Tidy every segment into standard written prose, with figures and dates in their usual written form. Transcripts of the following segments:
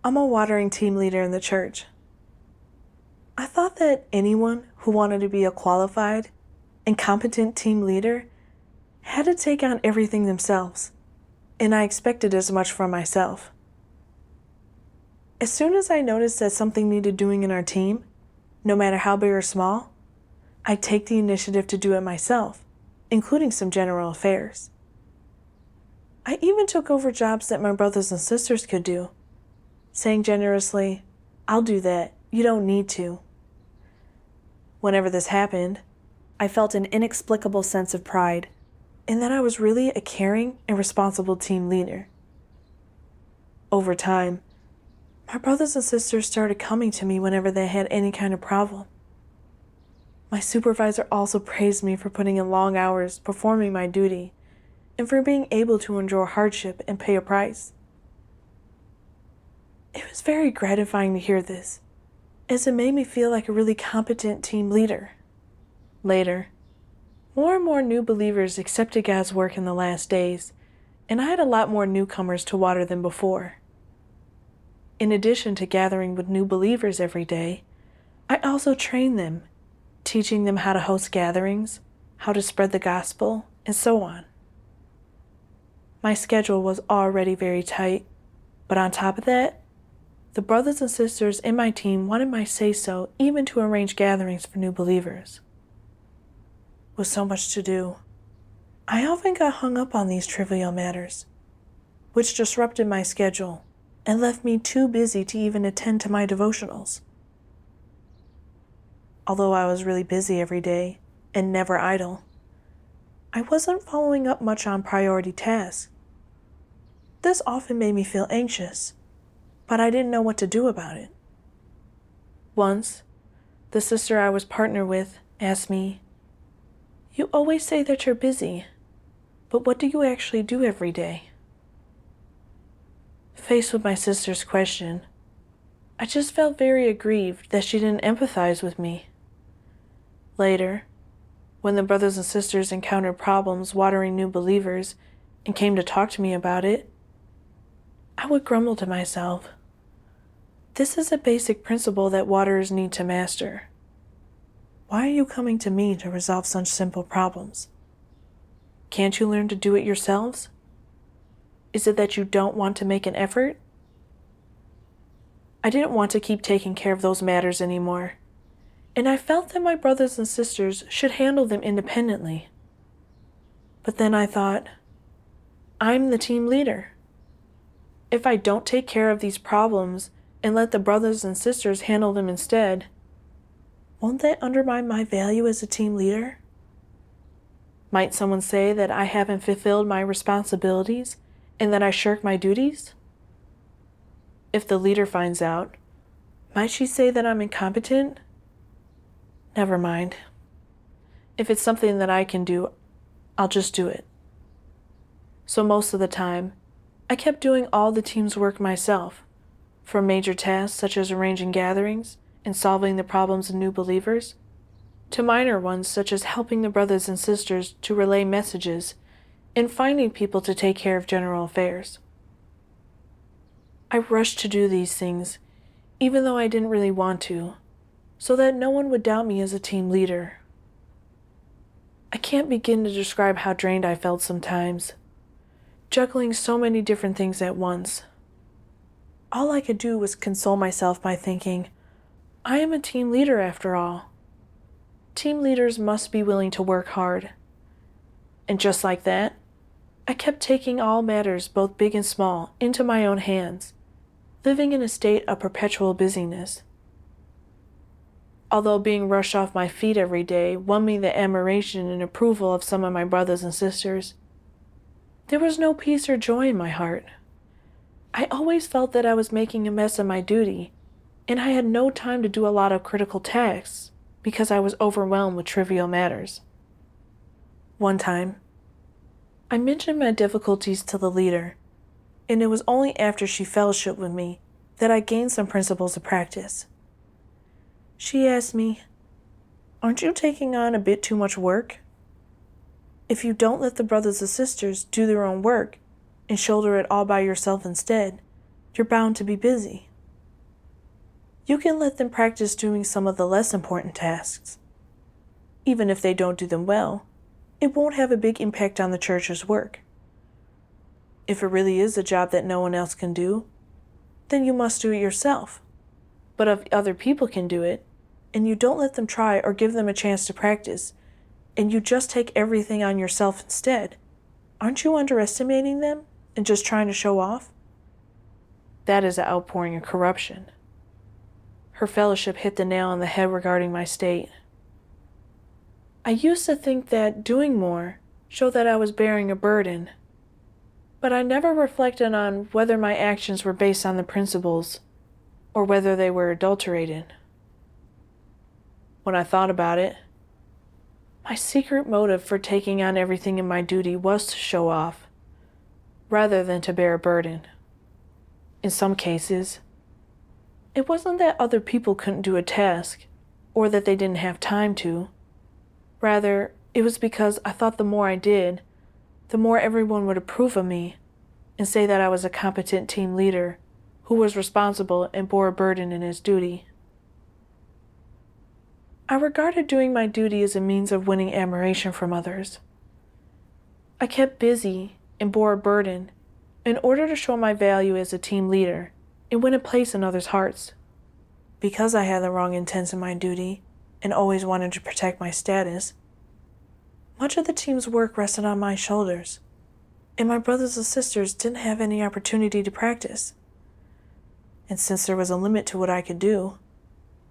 I'm a watering team leader in the church. I thought that anyone who wanted to be a qualified and competent team leader had to take on everything themselves, and I expected as much from myself. As soon as I noticed that something needed doing in our team, no matter how big or small, I'd take the initiative to do it myself, including some general affairs. I even took over jobs that my brothers and sisters could do, saying generously, "I'll do that, you don't need to." Whenever this happened, I felt an inexplicable sense of pride in that I was really a caring and responsible team leader. Over time, my brothers and sisters started coming to me whenever they had any kind of problem. My supervisor also praised me for putting in long hours performing my duty and for being able to endure hardship and pay a price. It was very gratifying to hear this, as it made me feel like a really competent team leader. Later, more and more new believers accepted God's work in the last days, and I had a lot more newcomers to water than before. In addition to gathering with new believers every day, I also trained them, teaching them how to host gatherings, how to spread the gospel, and so on. My schedule was already very tight, but on top of that, the brothers and sisters in my team wanted my say-so even to arrange gatherings for new believers. With so much to do, I often got hung up on these trivial matters, which disrupted my schedule and left me too busy to even attend to my devotionals. Although I was really busy every day and never idle, I wasn't following up much on priority tasks. This often made me feel anxious, but I didn't know what to do about it. Once, the sister I was partnered with asked me, "You always say that you're busy, but what do you actually do every day?" Faced with my sister's question, I just felt very aggrieved that she didn't empathize with me. Later, when the brothers and sisters encountered problems watering new believers and came to talk to me about it, I would grumble to myself, "This is a basic principle that waterers need to master. Why are you coming to me to resolve such simple problems? Can't you learn to do it yourselves? Is it that you don't want to make an effort?" I didn't want to keep taking care of those matters anymore, and I felt that my brothers and sisters should handle them independently. But then I thought, I'm the team leader. If I don't take care of these problems and let the brothers and sisters handle them instead, won't that undermine my value as a team leader? Might someone say that I haven't fulfilled my responsibilities and that I shirk my duties? If the leader finds out, might she say that I'm incompetent? Never mind. If it's something that I can do, I'll just do it. So most of the time, I kept doing all the team's work myself, from major tasks such as arranging gatherings and solving the problems of new believers, to minor ones such as helping the brothers and sisters to relay messages and finding people to take care of general affairs. I rushed to do these things, even though I didn't really want to, so that no one would doubt me as a team leader. I can't begin to describe how drained I felt sometimes, juggling so many different things at once. All I could do was console myself by thinking, I am a team leader after all. Team leaders must be willing to work hard. And just like that, I kept taking all matters, both big and small, into my own hands, living in a state of perpetual busyness. Although being rushed off my feet every day won me the admiration and approval of some of my brothers and sisters, there was no peace or joy in my heart. I always felt that I was making a mess of my duty, and I had no time to do a lot of critical tasks because I was overwhelmed with trivial matters. One time, I mentioned my difficulties to the leader, and it was only after she fellowshiped with me that I gained some principles of practice. She asked me, "Aren't you taking on a bit too much work? If you don't let the brothers and sisters do their own work and shoulder it all by yourself instead, you're bound to be busy." You can let them practice doing some of the less important tasks. Even if they don't do them well, it won't have a big impact on the church's work. If it really is a job that no one else can do, then you must do it yourself. But if other people can do it, and you don't let them try or give them a chance to practice, and you just take everything on yourself instead, aren't you underestimating them and just trying to show off? That is an outpouring of corruption. Her fellowship hit the nail on the head regarding my state. I used to think that doing more showed that I was bearing a burden, but I never reflected on whether my actions were based on the principles or whether they were adulterated. When I thought about it, my secret motive for taking on everything in my duty was to show off, rather than to bear a burden. In some cases, it wasn't that other people couldn't do a task, or that they didn't have time to. Rather, it was because I thought the more I did, the more everyone would approve of me and say that I was a competent team leader who was responsible and bore a burden in his duty. I regarded doing my duty as a means of winning admiration from others. I kept busy and bore a burden in order to show my value as a team leader and win a place in others' hearts. Because I had the wrong intent in my duty and always wanted to protect my status, much of the team's work rested on my shoulders, and my brothers and sisters didn't have any opportunity to practice. And since there was a limit to what I could do,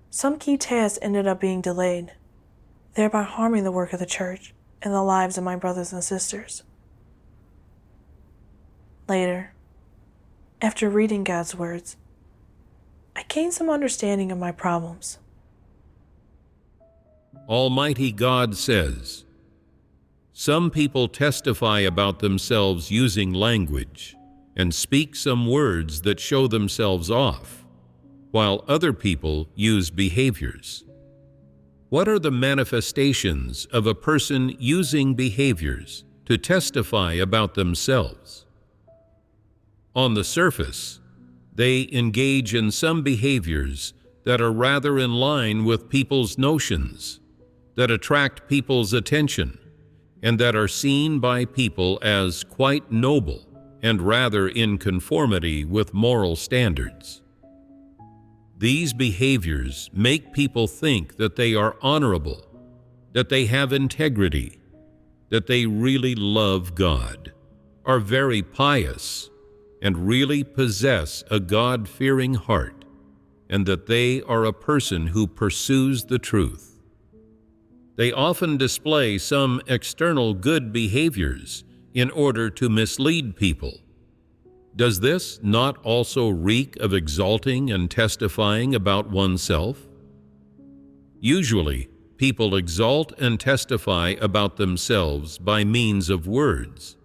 some key tasks ended up being delayed, thereby harming the work of the church and the lives of my brothers and sisters. Later, after reading God's words, I gained some understanding of my problems. Almighty God says, "Some people testify about themselves using language and speak some words that show themselves off, while other people use behaviors." What are the manifestations of a person using behaviors to testify about themselves? On the surface, they engage in some behaviors that are rather in line with people's notions, that attract people's attention, and that are seen by people as quite noble and rather in conformity with moral standards. These behaviors make people think that they are honorable, that they have integrity, that they really love God, are very pious, and really possess a God-fearing heart, and that they are a person who pursues the truth. They often display some external good behaviors in order to mislead people. Does this not also reek of exalting and testifying about oneself? Usually, people exalt and testify about themselves by means of words,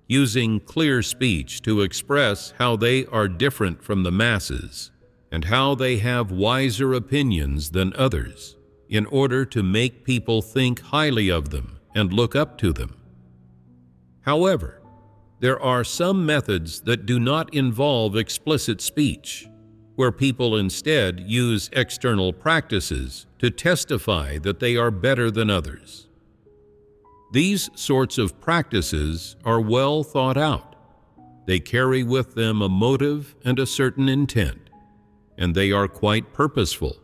using clear speech to express how they are different from the masses and how they have wiser opinions than others, in order to make people think highly of them and look up to them. However, there are some methods that do not involve explicit speech, where people instead use external practices to testify that they are better than others. These sorts of practices are well thought out. They carry with them a motive and a certain intent, and they are quite purposeful.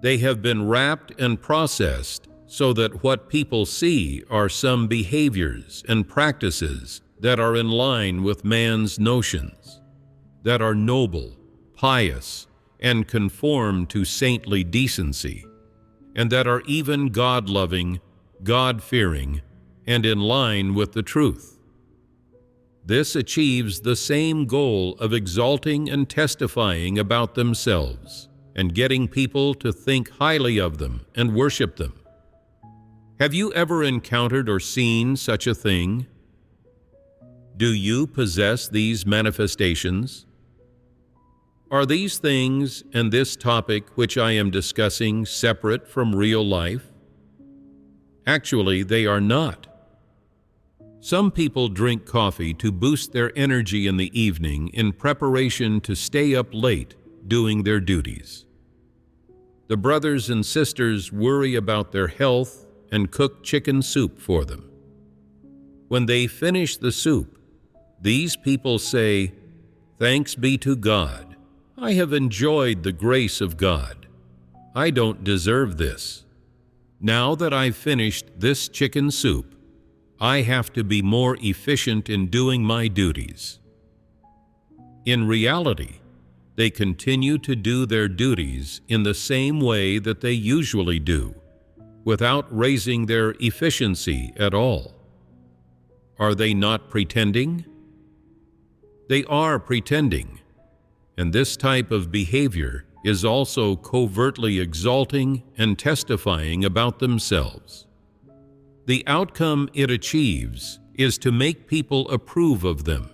They have been wrapped and processed so that what people see are some behaviors and practices that are in line with man's notions, that are noble, pious, and conform to saintly decency, and that are even God-loving, God-fearing, and in line with the truth. This achieves the same goal of exalting and testifying about themselves and getting people to think highly of them and worship them. Have you ever encountered or seen such a thing? Do you possess these manifestations? Are these things and this topic which I am discussing separate from real life? Actually, they are not. Some people drink coffee to boost their energy in the evening in preparation to stay up late, doing their duties. The brothers and sisters worry about their health and cook chicken soup for them. When they finish the soup, these people say, "Thanks be to God. I have enjoyed the grace of God. I don't deserve this. Now that I've finished this chicken soup, I have to be more efficient in doing my duties." In reality, they continue to do their duties in the same way that they usually do, without raising their efficiency at all. Are they not pretending? They are pretending, and this type of behavior is also covertly exalting and testifying about themselves. The outcome it achieves is to make people approve of them,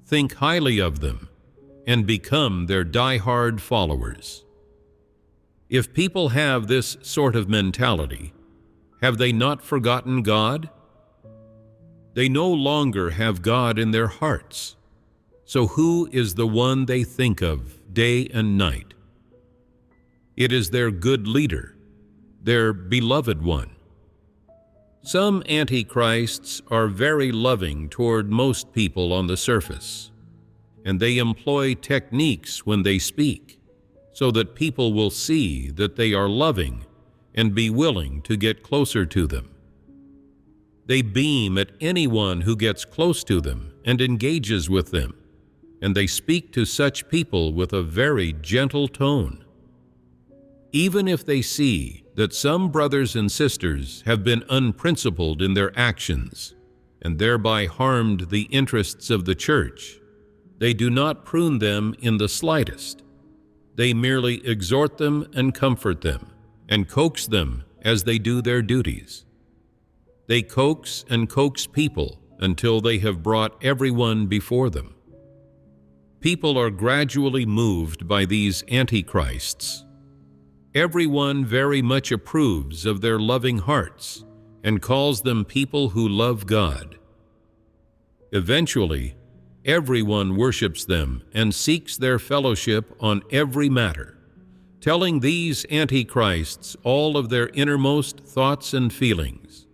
think highly of them, and become their die-hard followers. If people have this sort of mentality, have they not forgotten God? They no longer have God in their hearts. So who is the one they think of day and night? It is their good leader, their beloved one. Some antichrists are very loving toward most people on the surface, and they employ techniques when they speak, so that people will see that they are loving and be willing to get closer to them. They beam at anyone who gets close to them and engages with them, and they speak to such people with a very gentle tone. Even if they see that some brothers and sisters have been unprincipled in their actions and thereby harmed the interests of the church, they do not prune them in the slightest. They merely exhort them and comfort them and coax them as they do their duties. They coax and coax people until they have brought everyone before them. People are gradually moved by these antichrists. Everyone very much approves of their loving hearts and calls them people who love God. Eventually, everyone worships them and seeks their fellowship on every matter, telling these antichrists all of their innermost thoughts and feelings,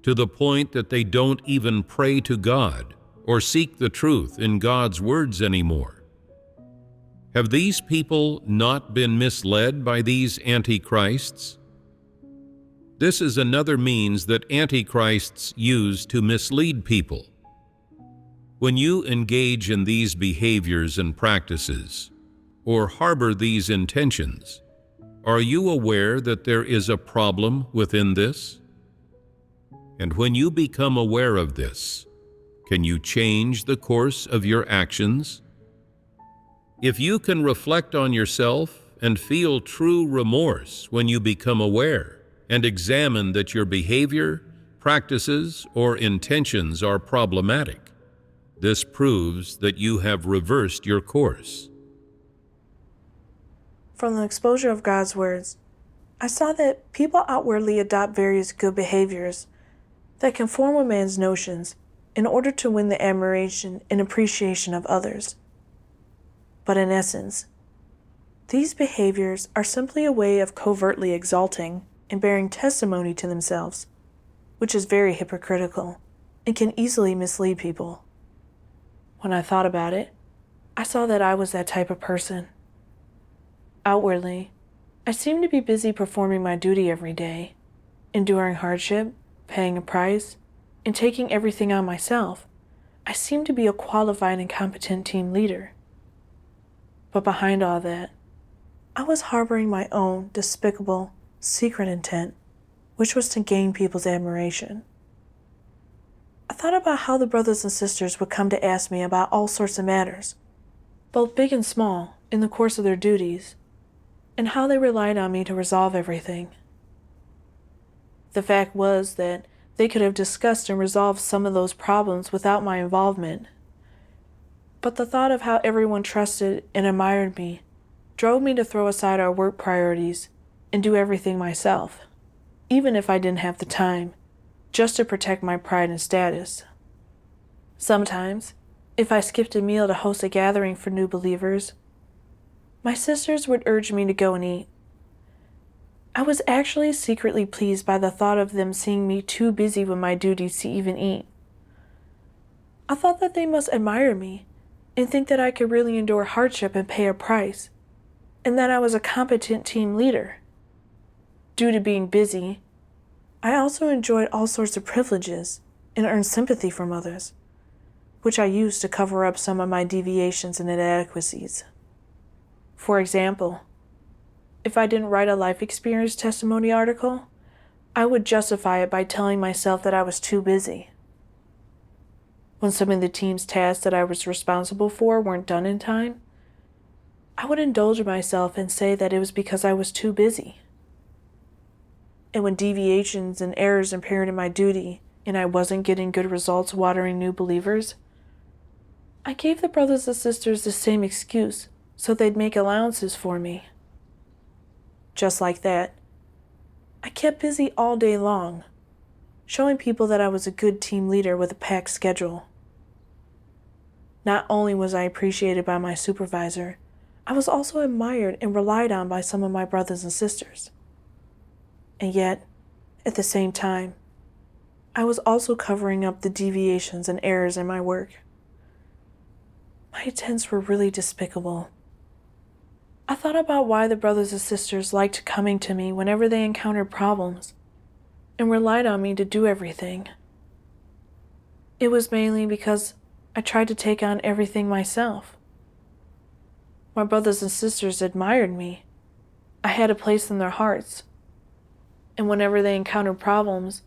to the point that they don't even pray to God or seek the truth in God's words anymore. Have these people not been misled by these antichrists? This is another means that antichrists use to mislead people. When you engage in these behaviors and practices, or harbor these intentions, are you aware that there is a problem within this? And when you become aware of this, can you change the course of your actions? If you can reflect on yourself and feel true remorse when you become aware and examine that your behavior, practices, or intentions are problematic, this proves that you have reversed your course. From the exposure of God's words, I saw that people outwardly adopt various good behaviors that conform with man's notions in order to win the admiration and appreciation of others. But in essence, these behaviors are simply a way of covertly exalting and bearing testimony to themselves, which is very hypocritical and can easily mislead people. When I thought about it, I saw that I was that type of person. Outwardly, I seemed to be busy performing my duty every day, enduring hardship, paying a price, and taking everything on myself. I seemed to be a qualified and competent team leader. But behind all that, I was harboring my own despicable, secret intent, which was to gain people's admiration. I thought about how the brothers and sisters would come to ask me about all sorts of matters, both big and small, in the course of their duties, and how they relied on me to resolve everything. The fact was that they could have discussed and resolved some of those problems without my involvement. But the thought of how everyone trusted and admired me drove me to throw aside our work priorities and do everything myself, even if I didn't have the time, just to protect my pride and status. Sometimes, if I skipped a meal to host a gathering for new believers, My sisters would urge me to go and eat. I was actually secretly pleased by the thought of them seeing me too busy with my duties to even eat. I thought that they must admire me and think that I could really endure hardship and pay a price, and that I was a competent team leader. Due to being busy, I also enjoyed all sorts of privileges and earned sympathy from others, which I used to cover up some of my deviations and inadequacies. For example, if I didn't write a life experience testimony article, I would justify it by telling myself that I was too busy. When some of the team's tasks that I was responsible for weren't done in time, I would indulge myself and say that it was because I was too busy. And when deviations and errors impaired my duty and I wasn't getting good results watering new believers, I gave the brothers and sisters the same excuse so they'd make allowances for me. Just like that, I kept busy all day long, showing people that I was a good team leader with a packed schedule. Not only was I appreciated by my supervisor, I was also admired and relied on by some of my brothers and sisters. And yet, at the same time, I was also covering up the deviations and errors in my work. My intents were really despicable. I thought about why the brothers and sisters liked coming to me whenever they encountered problems and relied on me to do everything. It was mainly because I tried to take on everything myself. My brothers and sisters admired me. I had a place in their hearts. And whenever they encountered problems,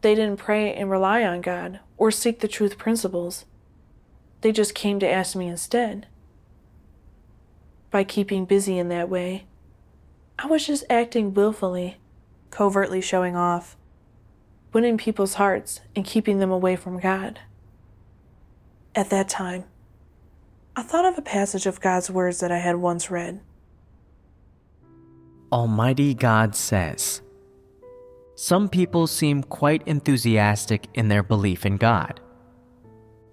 they didn't pray and rely on God or seek the truth principles. They just came to ask me instead. By keeping busy in that way, I was just acting willfully, covertly showing off, winning people's hearts and keeping them away from God. At that time, I thought of a passage of God's words that I had once read. Almighty God says, "Some people seem quite enthusiastic in their belief in God.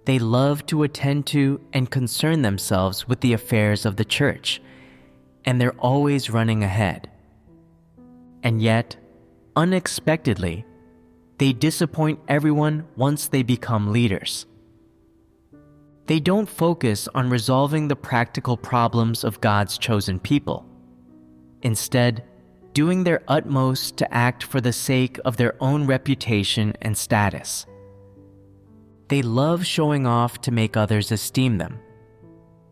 They love to attend to and concern themselves with the affairs of the church, and they're always running ahead. And yet, unexpectedly, they disappoint everyone once they become leaders. They don't focus on resolving the practical problems of God's chosen people, instead, doing their utmost to act for the sake of their own reputation and status. They love showing off to make others esteem them,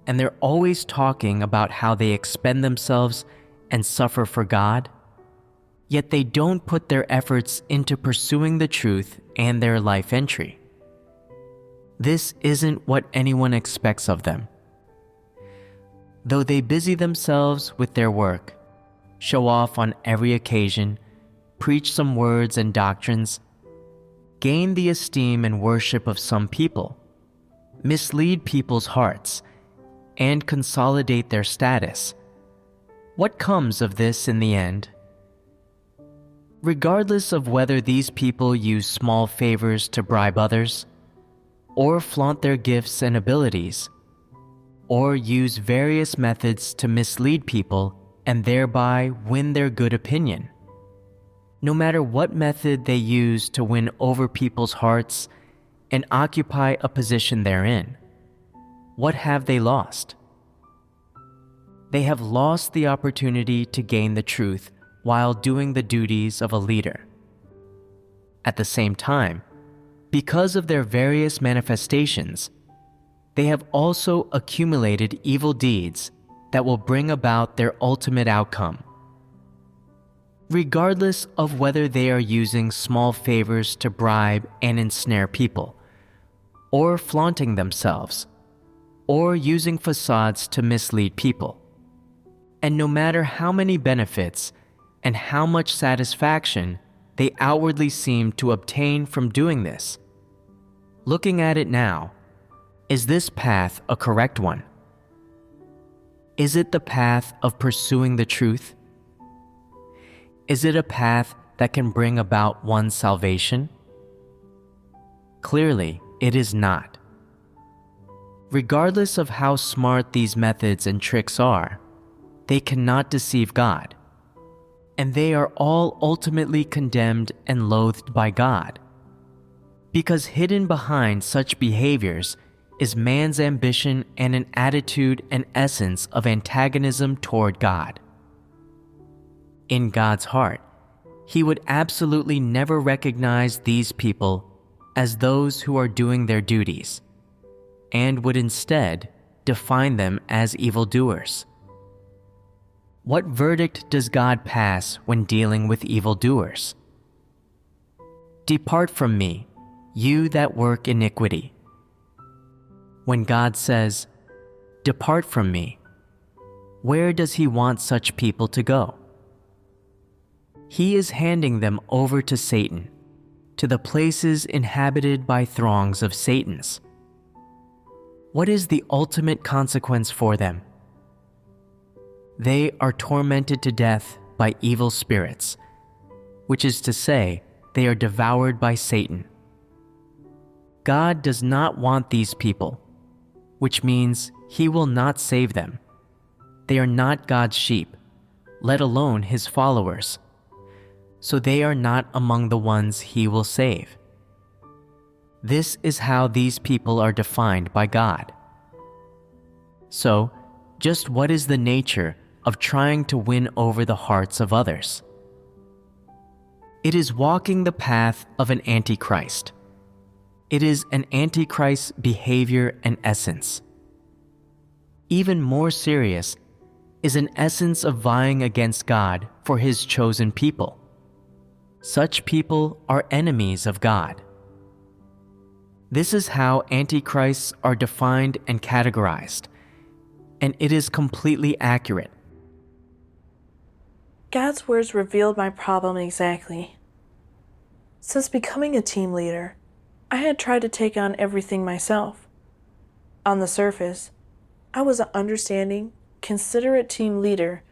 and they're always talking about how they expend themselves and suffer for God, yet they don't put their efforts into pursuing the truth and their life entry. This isn't what anyone expects of them. Though they busy themselves with their work, show off on every occasion, preach some words and doctrines, gain the esteem and worship of some people, mislead people's hearts, and consolidate their status, what comes of this in the end? Regardless of whether these people use small favors to bribe others, or flaunt their gifts and abilities, or use various methods to mislead people and thereby win their good opinion. No matter what method they use to win over people's hearts and occupy a position therein, what have they lost? They have lost the opportunity to gain the truth while doing the duties of a leader. At the same time, because of their various manifestations, they have also accumulated evil deeds that will bring about their ultimate outcome. Regardless of whether they are using small favors to bribe and ensnare people, or flaunting themselves, or using facades to mislead people, and no matter how many benefits and how much satisfaction they outwardly seem to obtain from doing this, looking at it now, is this path a correct one? Is it the path of pursuing the truth? Is it a path that can bring about one's salvation? Clearly, it is not. Regardless of how smart these methods and tricks are, they cannot deceive God, and they are all ultimately condemned and loathed by God. Because hidden behind such behaviors is man's ambition and an attitude and essence of antagonism toward God. In God's heart, He would absolutely never recognize these people as those who are doing their duties, and would instead define them as evildoers. What verdict does God pass when dealing with evildoers? Depart from me, you that work iniquity. When God says, "Depart from me," where does He want such people to go? He is handing them over to Satan, to the places inhabited by throngs of Satans. What is the ultimate consequence for them? They are tormented to death by evil spirits, which is to say, they are devoured by Satan. God does not want these people, which means He will not save them. They are not God's sheep, let alone His followers, so they are not among the ones He will save. This is how these people are defined by God. So, just what is the nature of trying to win over the hearts of others? It is walking the path of an antichrist. It is an antichrist's behavior and essence. Even more serious is an essence of vying against God for His chosen people. Such people are enemies of God. This is how antichrists are defined and categorized, and it is completely accurate. God's words revealed my problem exactly. Since becoming a team leader, I had tried to take on everything myself. On the surface, I was an understanding, considerate team leader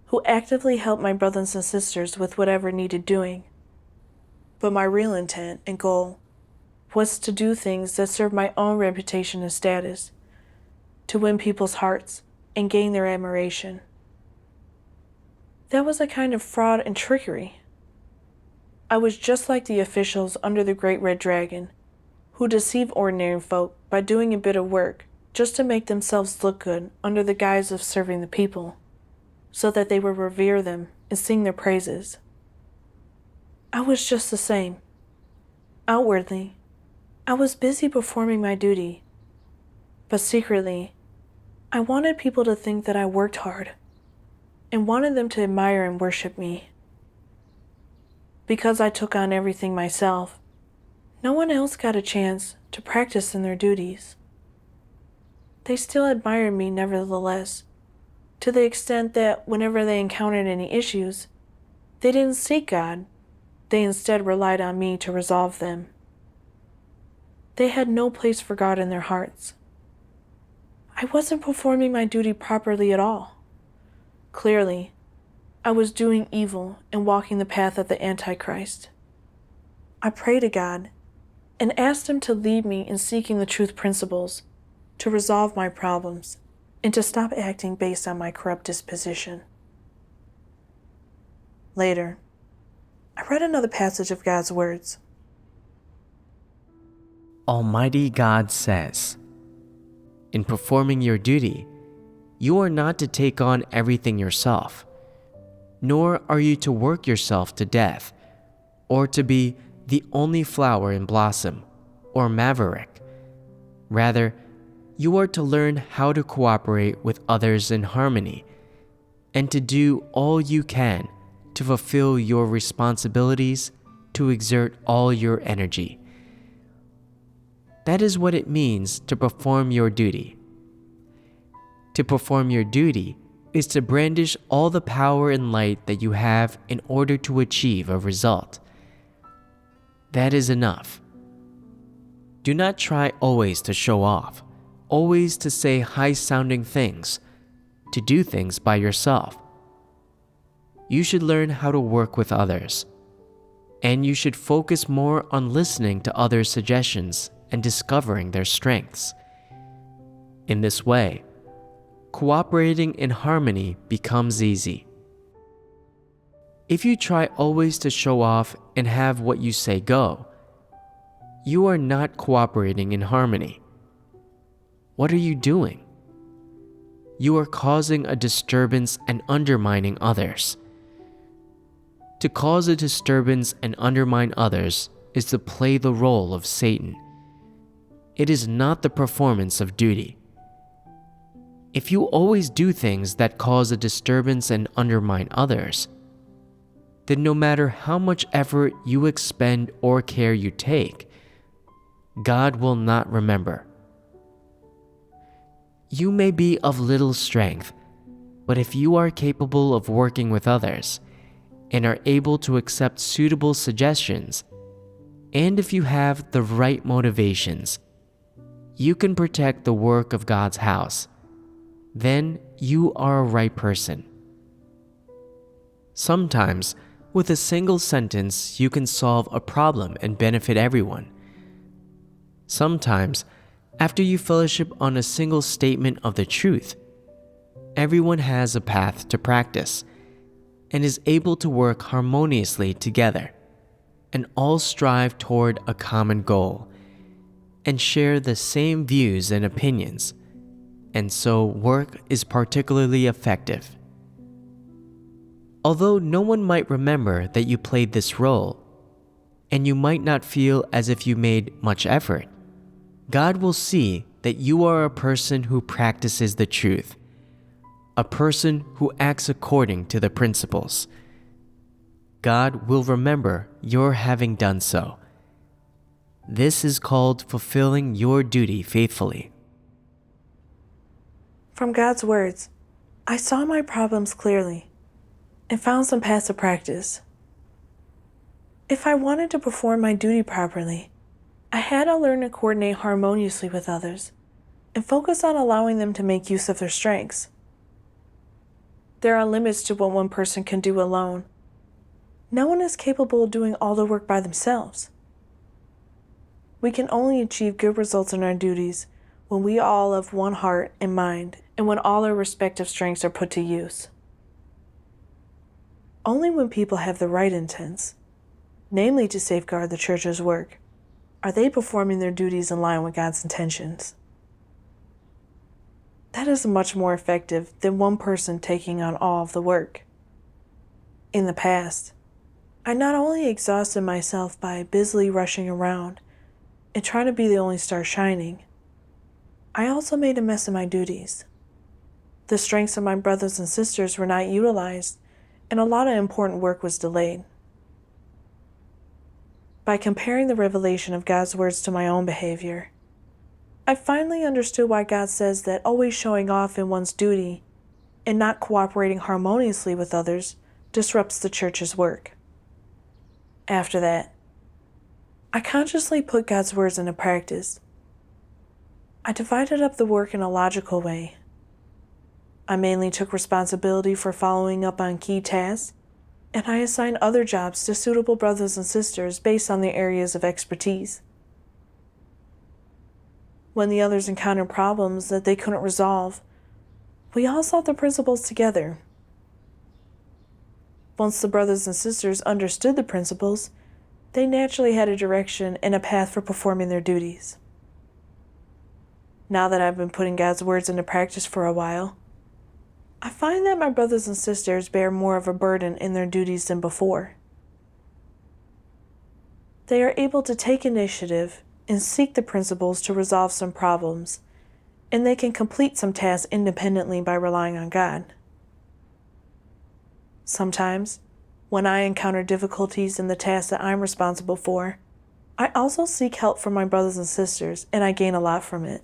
who actively helped my brothers and sisters with whatever needed doing. But my real intent and goal was to do things that served my own reputation and status, to win people's hearts and gain their admiration. That was a kind of fraud and trickery. I was just like the officials under the Great Red Dragon, who deceive ordinary folk by doing a bit of work just to make themselves look good under the guise of serving the people, so that they would revere them and sing their praises. I was just the same. Outwardly, I was busy performing my duty, but secretly, I wanted people to think that I worked hard and wanted them to admire and worship me. Because I took on everything myself, no one else got a chance to practice in their duties. They still admired me nevertheless, to the extent that whenever they encountered any issues, they didn't seek God. They instead relied on me to resolve them. They had no place for God in their hearts. I wasn't performing my duty properly at all. Clearly, I was doing evil and walking the path of the Antichrist. I prayed to God and asked Him to lead me in seeking the truth principles, to resolve my problems, and to stop acting based on my corrupt disposition. Later, I read another passage of God's words. Almighty God says, "In performing your duty, you are not to take on everything yourself, nor are you to work yourself to death, or to be the only flower in blossom, or maverick. Rather, you are to learn how to cooperate with others in harmony, and to do all you can to fulfill your responsibilities, to exert all your energy. That is what it means to perform your duty. To perform your duty is to brandish all the power and light that you have in order to achieve a result. That is enough. Do not try always to show off, always to say high-sounding things, to do things by yourself. You should learn how to work with others, and you should focus more on listening to others' suggestions and discovering their strengths. In this way, cooperating in harmony becomes easy. If you try always to show off and have what you say go, you are not cooperating in harmony. What are you doing? You are causing a disturbance and undermining others. To cause a disturbance and undermine others is to play the role of Satan. It is not the performance of duty. If you always do things that cause a disturbance and undermine others, then no matter how much effort you expend or care you take, God will not remember. You may be of little strength, but if you are capable of working with others and are able to accept suitable suggestions, and if you have the right motivations, you can protect the work of God's house. Then you are a right person. Sometimes, with a single sentence, you can solve a problem and benefit everyone. Sometimes, after you fellowship on a single statement of the truth, everyone has a path to practice and is able to work harmoniously together, and all strive toward a common goal and share the same views and opinions, and so work is particularly effective. Although no one might remember that you played this role, and you might not feel as if you made much effort, God will see that you are a person who practices the truth, a person who acts according to the principles. God will remember your having done so. This is called fulfilling your duty faithfully. From God's words, I saw my problems clearly and found some paths to practice. If I wanted to perform my duty properly, I had to learn to coordinate harmoniously with others and focus on allowing them to make use of their strengths. There are limits to what one person can do alone. No one is capable of doing all the work by themselves. We can only achieve good results in our duties when we all have one heart and mind, and when all our respective strengths are put to use. Only when people have the right intents, namely to safeguard the church's work, are they performing their duties in line with God's intentions. That is much more effective than one person taking on all of the work. In the past, I not only exhausted myself by busily rushing around and trying to be the only star shining, I also made a mess of my duties. The strengths of my brothers and sisters were not utilized, and a lot of important work was delayed. By comparing the revelation of God's words to my own behavior, I finally understood why God says that always showing off in one's duty and not cooperating harmoniously with others disrupts the church's work. After that, I consciously put God's words into practice. I divided up the work in a logical way. I mainly took responsibility for following up on key tasks, and I assigned other jobs to suitable brothers and sisters based on their areas of expertise. When the others encountered problems that they couldn't resolve, we all sought the principles together. Once the brothers and sisters understood the principles, they naturally had a direction and a path for performing their duties. Now that I've been putting God's words into practice for a while, I find that my brothers and sisters bear more of a burden in their duties than before. They are able to take initiative and seek the principles to resolve some problems, and they can complete some tasks independently by relying on God. Sometimes, when I encounter difficulties in the tasks that I'm responsible for, I also seek help from my brothers and sisters, and I gain a lot from it.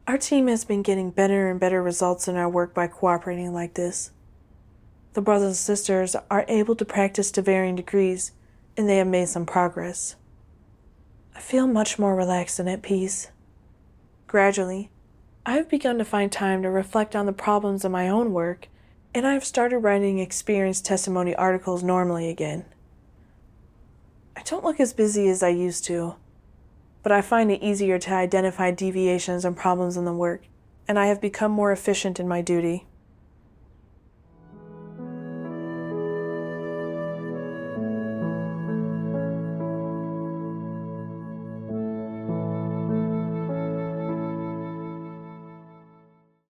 Our team has been getting better and better results in our work by cooperating like this. The brothers and sisters are able to practice to varying degrees, and they have made some progress. I feel much more relaxed and at peace. Gradually, I have begun to find time to reflect on the problems in my own work, and I have started writing experience testimony articles normally again. I don't look as busy as I used to, but I find it easier to identify deviations and problems in the work and I have become more efficient in my duty.